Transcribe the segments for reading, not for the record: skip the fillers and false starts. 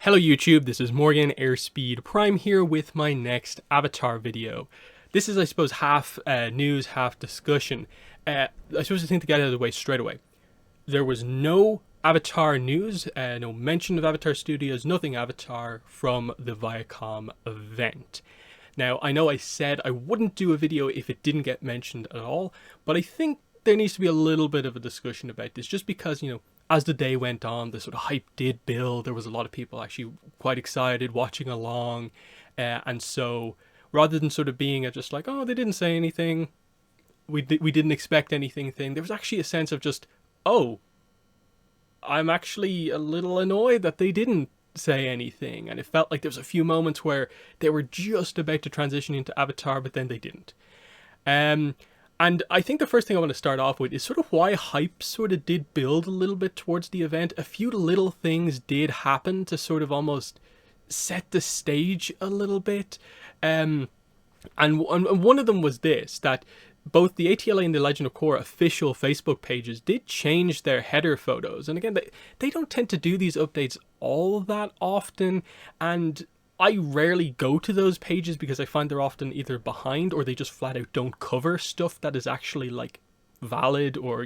Hello YouTube, this is Morgan Airspeed Prime here with my next Avatar video. This is, I suppose, half news, half discussion. I suppose the thing to get out of the way straight away. There was no Avatar news, no mention of Avatar Studios, nothing Avatar from the Viacom event. Now, I know I said I wouldn't do a video if it didn't get mentioned at all, but I think there needs to be a little bit of a discussion about this, just because, as the day went on, the sort of hype did build. There was a lot of people actually quite excited, watching along. And so rather than sort of being just like, oh, they didn't say anything, we didn't expect anything, there was actually a sense of just, oh, I'm actually a little annoyed that they didn't say anything. And it felt like there was a few moments where they were just about to transition into Avatar, but then they didn't. And I think the first thing I want to start off with is sort of why hype sort of did build a little bit towards the event. A few little things did happen to sort of almost set the stage a little bit. And one of them was this, that both the ATLA and the Legend of Korra official Facebook pages did change their header photos. And again, they don't tend to do these updates all that often. And I rarely go to those pages because I find they're often either behind or they just flat out don't cover stuff that is actually like valid or,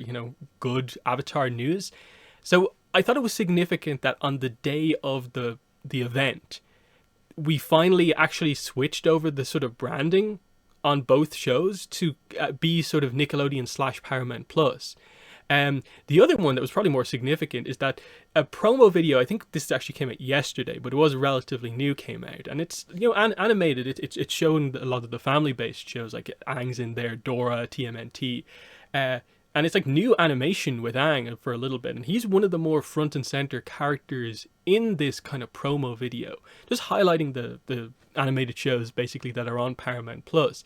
good Avatar news. So I thought it was significant that on the day of the event, we finally actually switched over the sort of branding on both shows to be sort of Nickelodeon / Paramount Plus. The other one that was probably more significant is that a promo video, I think this actually came out yesterday, but it was relatively new, came out. And it's, animated. It's shown a lot of the family-based shows, like Aang's in there, Dora, TMNT. And it's like new animation with Aang for a little bit. And he's one of the more front and center characters in this kind of promo video. Just highlighting the animated shows, basically, that are on Paramount Plus.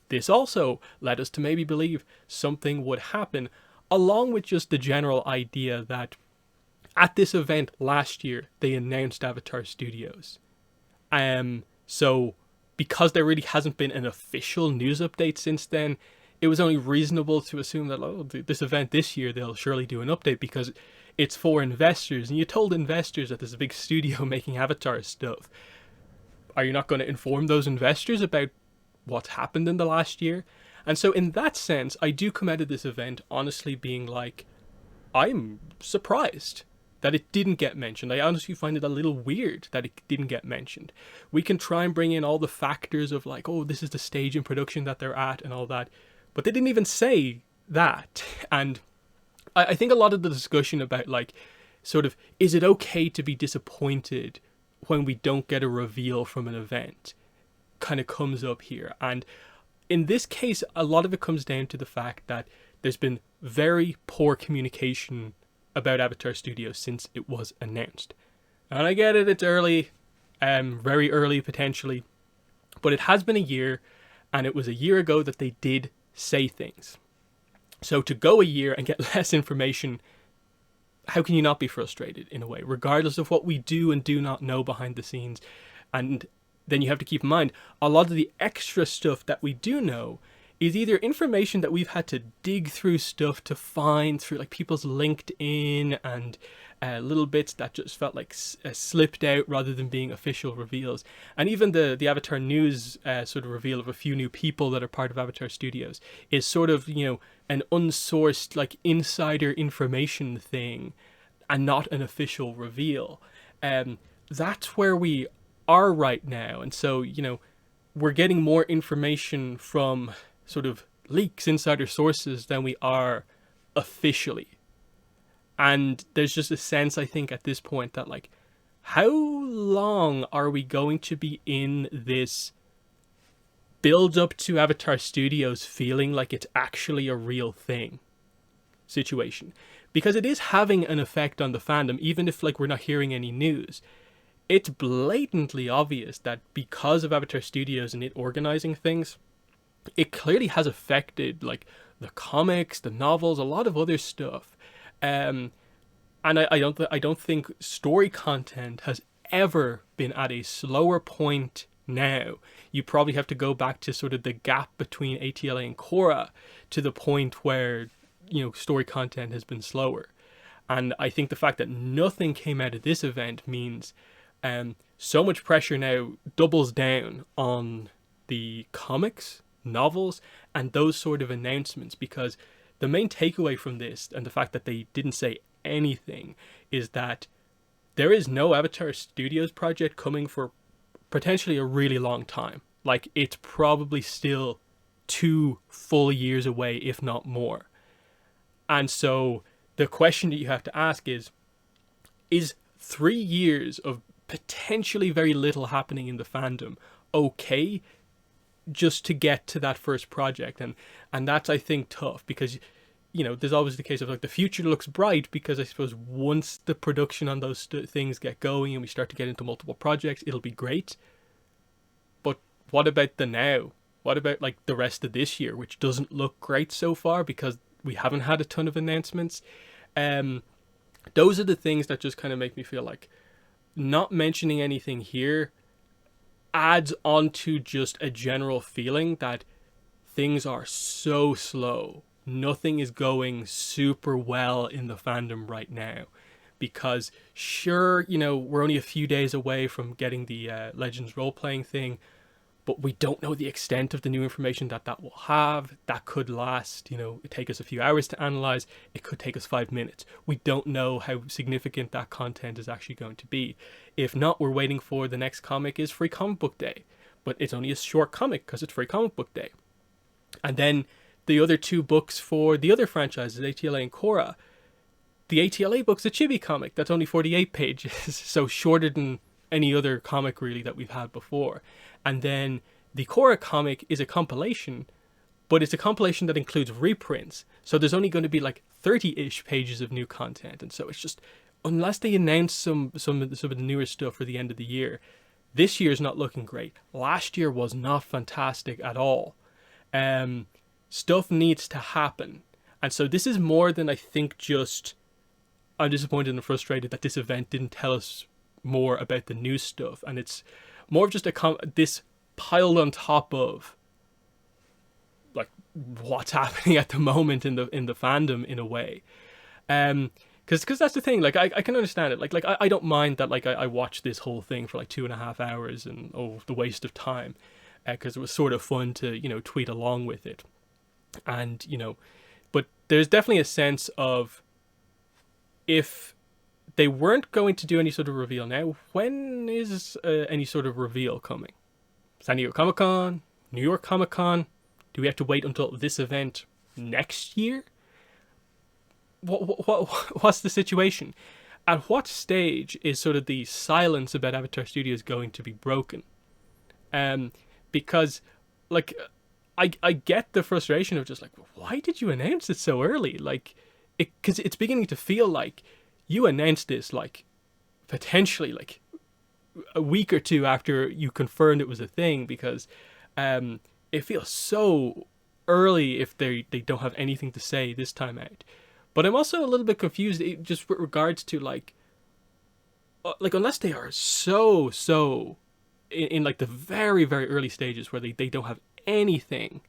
This also led us to maybe believe something would happen, along with just the general idea that at this event last year, they announced Avatar Studios. So because there really hasn't been an official news update since then, it was only reasonable to assume that, this event this year, they'll surely do an update because it's for investors. And you told investors that there's a big studio making Avatar stuff. Are you not going to inform those investors about what's happened in the last year? And so in that sense, I do come out of this event honestly being like, I'm surprised that it didn't get mentioned. I honestly find it a little weird that it didn't get mentioned. We can try and bring in all the factors of like, oh, this is the stage in production that they're at and all that. But they didn't even say that. And I think a lot of the discussion about like, sort of, is it okay to be disappointed when we don't get a reveal from an event kind of comes up here. And in this case, a lot of it comes down to the fact that there's been very poor communication about Avatar Studios since it was announced. And I get it, it's early, very early potentially, but it has been a year, and it was a year ago that they did say things. So to go a year and get less information, how can you not be frustrated in a way, regardless of what we do and do not know behind the scenes? And then you have to keep in mind, a lot of the extra stuff that we do know is either information that we've had to dig through stuff to find through like people's LinkedIn and little bits that just felt like slipped out rather than being official reveals. And even the Avatar news sort of reveal of a few new people that are part of Avatar Studios is sort of, an unsourced like insider information thing and not an official reveal. That's where we are right now. And so, we're getting more information from sort of leaks, insider sources than we are officially. And there's just a sense, I think, at this point that like, how long are we going to be in this build up to Avatar Studios feeling like it's actually a real thing situation? Because it is having an effect on the fandom, even if like we're not hearing any news. It's blatantly obvious that because of Avatar Studios and it organizing things, it clearly has affected like the comics, the novels, a lot of other stuff. And I don't think story content has ever been at a slower point now. You probably have to go back to sort of the gap between ATLA and Korra to the point where, story content has been slower. And I think the fact that nothing came out of this event means So much pressure now doubles down on the comics, novels, and those sort of announcements, because the main takeaway from this, and the fact that they didn't say anything, is that there is no Avatar Studios project coming for potentially a really long time. Like, it's probably still 2 full years away, if not more. And so the question that you have to ask is 3 years of potentially very little happening in the fandom okay just to get to that first project? And that's, I think, tough, because there's always the case of like the future looks bright, because I suppose once the production on those things get going and we start to get into multiple projects, it'll be great. But what about the now? What about like the rest of this year, which doesn't look great so far because we haven't had a ton of announcements? Those are the things that just kind of make me feel like not mentioning anything here adds on to just a general feeling that things are so slow. Nothing is going super well in the fandom right now, because sure, we're only a few days away from getting the Legends role-playing thing, but we don't know the extent of the new information that will have. That could last, it take us a few hours to analyze. It could take us 5 minutes. We don't know how significant that content is actually going to be. If not, we're waiting for the next comic is Free Comic Book Day, but it's only a short comic because it's Free Comic Book Day. And then the other 2 books for the other franchises, ATLA and Korra. The ATLA book's a chibi comic that's only 48 pages, so shorter than any other comic really that we've had before. And then the Korra comic is a compilation, but it's a compilation that includes reprints, so there's only going to be like 30-ish pages of new content. And so it's just, unless they announce some of the newer stuff for the end of the year, this year's not looking great. Last year was not fantastic at all. Stuff needs to happen. And so this is more than, I think, just I'm disappointed and frustrated that this event didn't tell us more about the new stuff, and it's more of just this piled on top of like what's happening at the moment in the fandom, in a way. Because that's the thing, like I can understand it, like I don't mind that, like I watched this whole thing for like 2.5 hours, and the waste of time, because it was sort of fun to tweet along with it. And but there's definitely a sense of, if they weren't going to do any sort of reveal now, when is any sort of reveal coming? San Diego Comic-Con? New York Comic-Con? Do we have to wait until this event next year? What's the situation? At what stage is sort of the silence about Avatar Studios going to be broken? Because like I get the frustration of just like, why did you announce it so early? Like, because it's beginning to feel like you announced this like potentially like a week or 2 after you confirmed it was a thing, because it feels so early if they don't have anything to say this time out. But I'm also a little bit confused just with regards to like unless they are so in like the very, very early stages where they don't have anything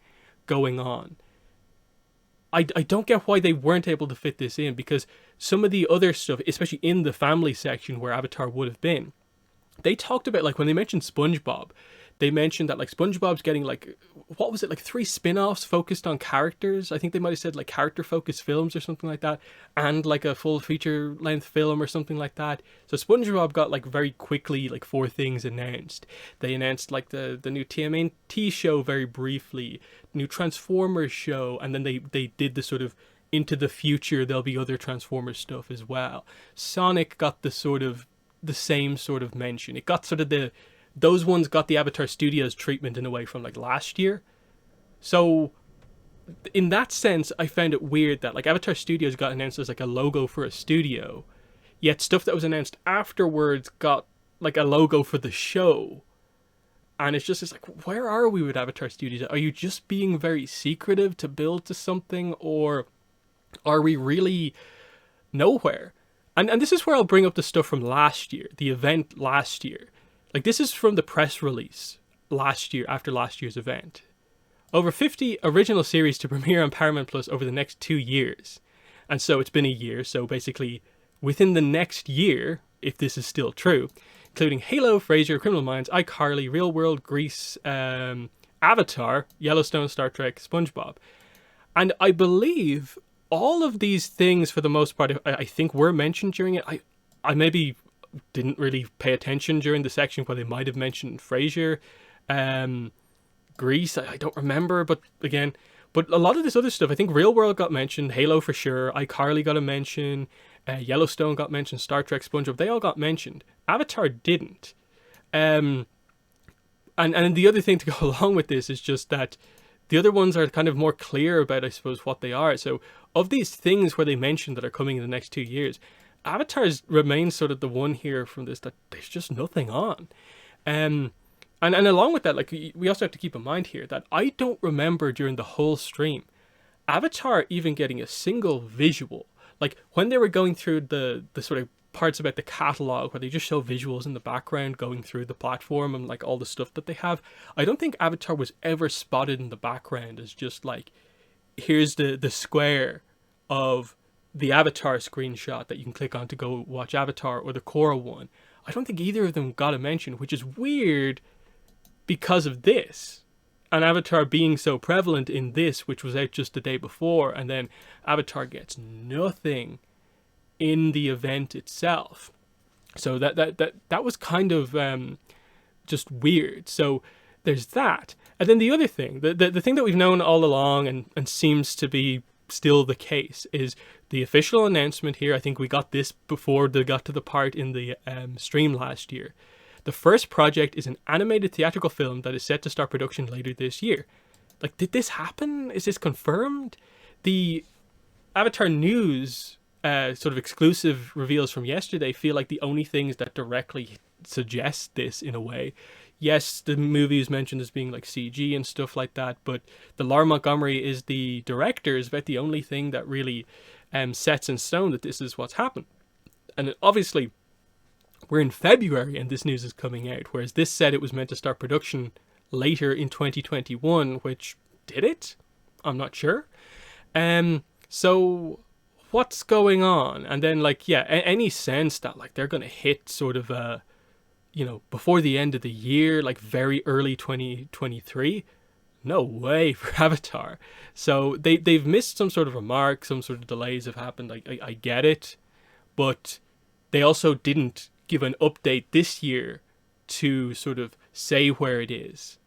going on, I don't get why they weren't able to fit this in, because some of the other stuff, especially in the family section where Avatar would have been, they talked about, like when they mentioned SpongeBob, they mentioned that like SpongeBob's getting like, what was it, like 3 spin-offs focused on characters. I think they might have said like character focused films or something like that, and like a full feature length film or something like that. So SpongeBob got like very quickly like 4 things announced. They announced like the new TMNT show very briefly, new Transformers show, and then they did the sort of into the future there'll be other Transformers stuff as well. Sonic got the same sort of mention. It got sort of those ones got the Avatar Studios treatment in a way from like last year. So in that sense, I found it weird that like Avatar Studios got announced as like a logo for a studio, yet stuff that was announced afterwards got like a logo for the show. And it's like, where are we with Avatar Studios? Are you just being very secretive to build to something, or are we really nowhere? And this is where I'll bring up the stuff from last year, the event last year. Like, this is from the press release last year, after last year's event. Over 50 original series to premiere on Paramount Plus over the next 2 years. And so it's been a year, so basically within the next year, if this is still true, including Halo, Frasier, Criminal Minds, iCarly, Real World, Grease, Avatar, Yellowstone, Star Trek, SpongeBob. And I believe all of these things, for the most part, I think were mentioned during it. I maybe didn't really pay attention during the section where they might have mentioned Frasier, Grease. I don't remember, but a lot of this other stuff, I think Real World got mentioned, Halo for sure, iCarly got a mention, Yellowstone got mentioned, Star Trek, SpongeBob, they all got mentioned. Avatar didn't. And the other thing to go along with this is just that the other ones are kind of more clear about, I suppose, what they are. So of these things where they mentioned that are coming in the next 2 years, Avatar's remains sort of the one here from this that there's just nothing on. And along with that, like, we also have to keep in mind here that I don't remember during the whole stream Avatar even getting a single visual. Like, when they were going through the sort of parts about the catalog where they just show visuals in the background going through the platform and like all the stuff that they have, I don't think Avatar was ever spotted in the background as just like, here's the square of the Avatar screenshot that you can click on to go watch Avatar, or the Korra one. I don't think either of them got a mention, which is weird because of this. And Avatar being so prevalent in this, which was out just the day before, and then Avatar gets nothing in the event itself. So that was kind of just weird. So there's that. And then the other thing, the thing that we've known all along and seems to be still the case, is the official announcement here. I think we got this before they got to the part in the stream last year. The first project is an animated theatrical film that is set to start production later this year. Like, did this happen? Is this confirmed? The Avatar news sort of exclusive reveals from yesterday feel like the only things that directly suggest this in a way. Yes, the movie is mentioned as being like CG and stuff like that, but the Lara Montgomery is the director, is about the only thing that really sets in stone that this is what's happened. And obviously, we're in February and this news is coming out, whereas this said it was meant to start production later in 2021, which did it? I'm not sure. So what's going on? And then, like, yeah, any sense that like they're going to hit sort of before the end of the year, like very early 2023? No way for Avatar. So they've missed some sort of remark, some sort of delays have happened. I get it, but they also didn't give an update this year to sort of say where it is,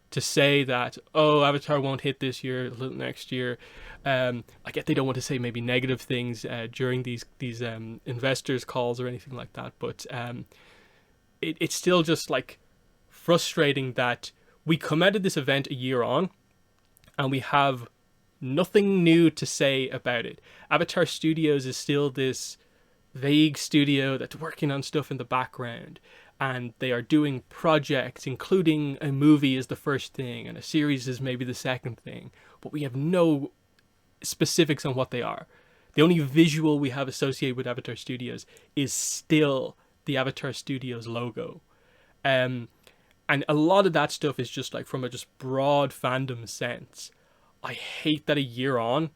to say that, oh, Avatar won't hit this year, next year. I get they don't want to say maybe negative things during these investors calls or anything like that, but it's still just like frustrating that we come out of this event a year on and we have nothing new to say about it. Avatar Studios is still this vague studio that's working on stuff in the background, and they are doing projects, including a movie is the first thing and a series is maybe the second thing, but we have no specifics on what they are. The only visual we have associated with Avatar Studios is still the Avatar Studios logo. And a lot of that stuff is just like from a just broad fandom sense. I hate that a year on,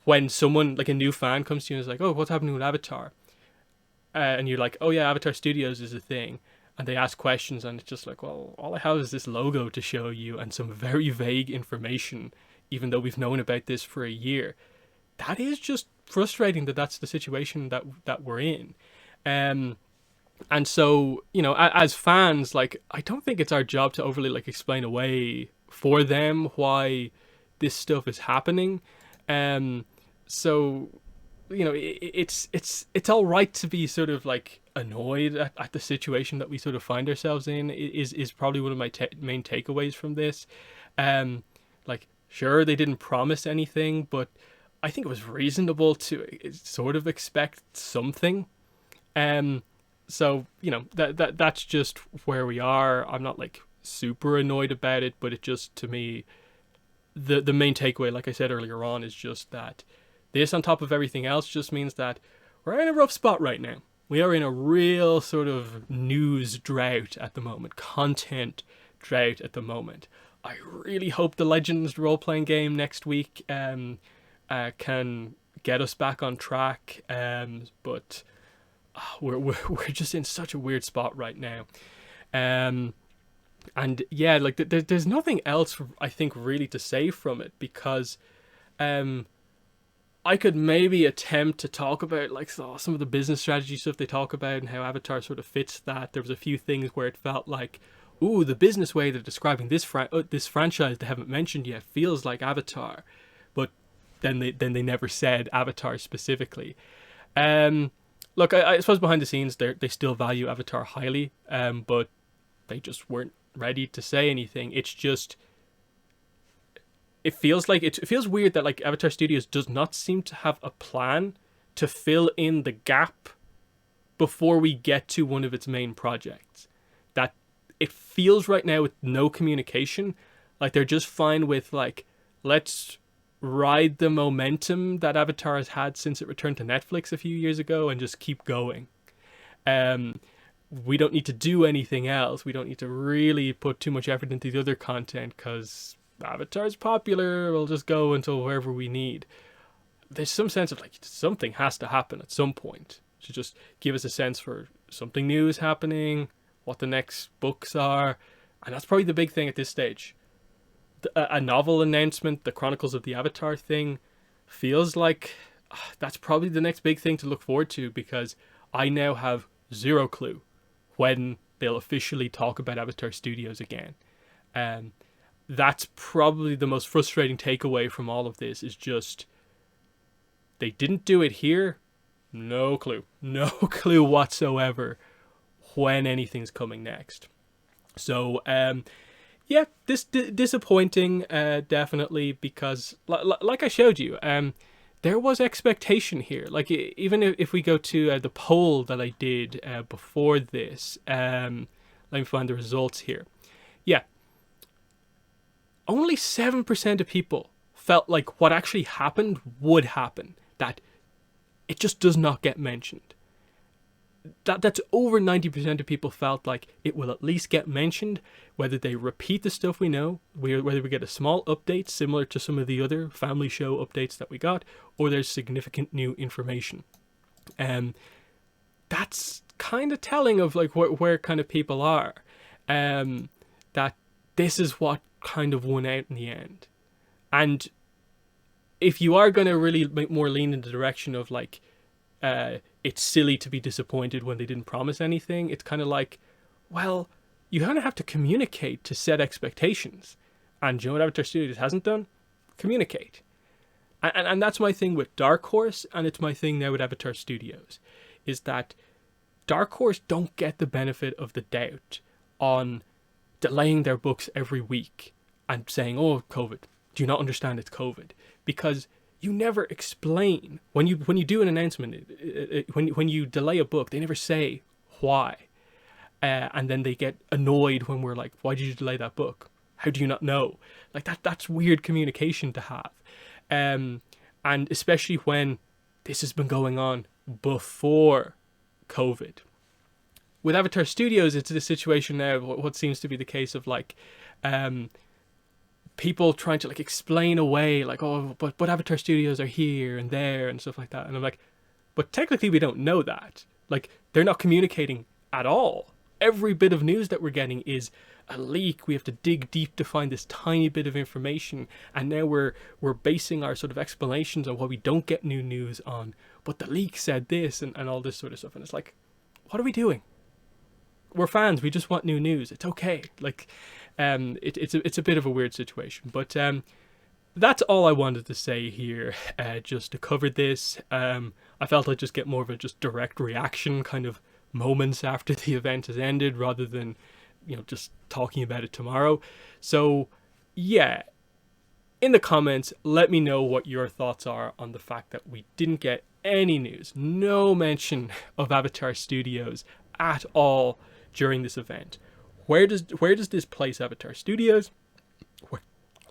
when someone, like a new fan, comes to you and is like, oh, what's happening with Avatar? And you're like, oh yeah, Avatar Studios is a thing. And they ask questions and it's just like, well, all I have is this logo to show you and some very vague information, even though we've known about this for a year. That is just frustrating that that's the situation that we're in. And so, as fans, like, I don't think it's our job to overly like explain away for them why this stuff is happening. So, it's all right to be sort of like annoyed at the situation that we sort of find ourselves in, is probably one of my main takeaways from this. Like, sure, they didn't promise anything, but I think it was reasonable to sort of expect something. So, that's just where we are. I'm not like super annoyed about it, but it just, to me, the main takeaway, like I said earlier on, is just that this on top of everything else just means that we're in a rough spot right now. We are in a real sort of news drought at the moment, content drought at the moment. I really hope the Legends role-playing game next week can get us back on track, but we're just in such a weird spot right now. And yeah, like there's nothing else I think really to say from it, because I could maybe attempt to talk about like some of the business strategy stuff they talk about and how Avatar sort of fits that. There was a few things where it felt like, ooh, the business way they're describing this this franchise they haven't mentioned yet feels like Avatar, but then they never said Avatar specifically. Look, I suppose behind the scenes they still value Avatar highly, but they just weren't ready to say anything. It's just, it feels weird that like Avatar Studios does not seem to have a plan to fill in the gap before we get to one of its main projects. That it feels right now with no communication, like they're just fine with like, let's ride the momentum that Avatar has had since it returned to Netflix a few years ago and just keep going. We don't need to do anything else. We don't need to really put too much effort into the other content because Avatar's popular. We'll just go until wherever we need. There's some sense of like something has to happen at some point to just give us a sense for something new is happening, what the next books are, and that's probably the big thing at this stage. A novel announcement, the Chronicles of the Avatar thing, feels like that's probably the next big thing to look forward to, because I now have zero clue when they'll officially talk about Avatar Studios again. That's probably the most frustrating takeaway from all of this, is just they didn't do it here. No clue whatsoever when anything's coming next. So yeah, this disappointing, definitely, because like I showed you, there was expectation here. Like even if we go to the poll that I did before this, let me find the results here. Yeah, only 7% of people felt like what actually happened would happen, that it just does not get mentioned. That's over 90% of people felt like it will at least get mentioned, whether they repeat the stuff we know, whether we get a small update similar to some of the other family show updates that we got, or there's significant new information. That's kind of telling of like where kind of people are, that this is what kind of won out in the end. And if you are going to really make more lean in the direction of like, it's silly to be disappointed when they didn't promise anything, it's kind of like, well, you kind of have to communicate to set expectations. And you know what Avatar Studios hasn't done? Communicate. And that's my thing with Dark Horse, and it's my thing now with Avatar Studios, is that Dark Horse don't get the benefit of the doubt on delaying their books every week and saying, oh, COVID, do you not understand it's COVID? Because you never explain when you do an announcement. When you delay a book, they never say why, and then they get annoyed when we're like, "Why did you delay that book? How do you not know?" Like that's weird communication to have, and especially when this has been going on before COVID. With Avatar Studios, it's the situation now. What seems to be the case of like, people trying to like explain away like, oh, but Avatar Studios are here and there and stuff like that. And I'm like, but technically we don't know that. Like, they're not communicating at all. Every bit of news that we're getting is a leak. We have to dig deep to find this tiny bit of information. And now we're basing our sort of explanations on what we don't get new news on. But the leak said this and all this sort of stuff. And it's like, what are we doing? We're fans. We just want new news. It's okay. Like, it's a bit of a weird situation, but that's all I wanted to say here, just to cover this. I felt I'd just get more of a just direct reaction kind of moments after the event has ended, rather than, you know, just talking about it tomorrow. So yeah, in the comments, let me know what your thoughts are on the fact that we didn't get any news, no mention of Avatar Studios at all during this event. Where does this place Avatar Studios?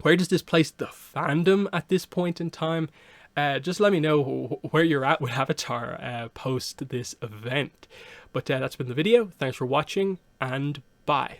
Where does this place the fandom at this point in time? Just let me know where you're at with Avatar post this event. But that's been the video. Thanks for watching, and bye.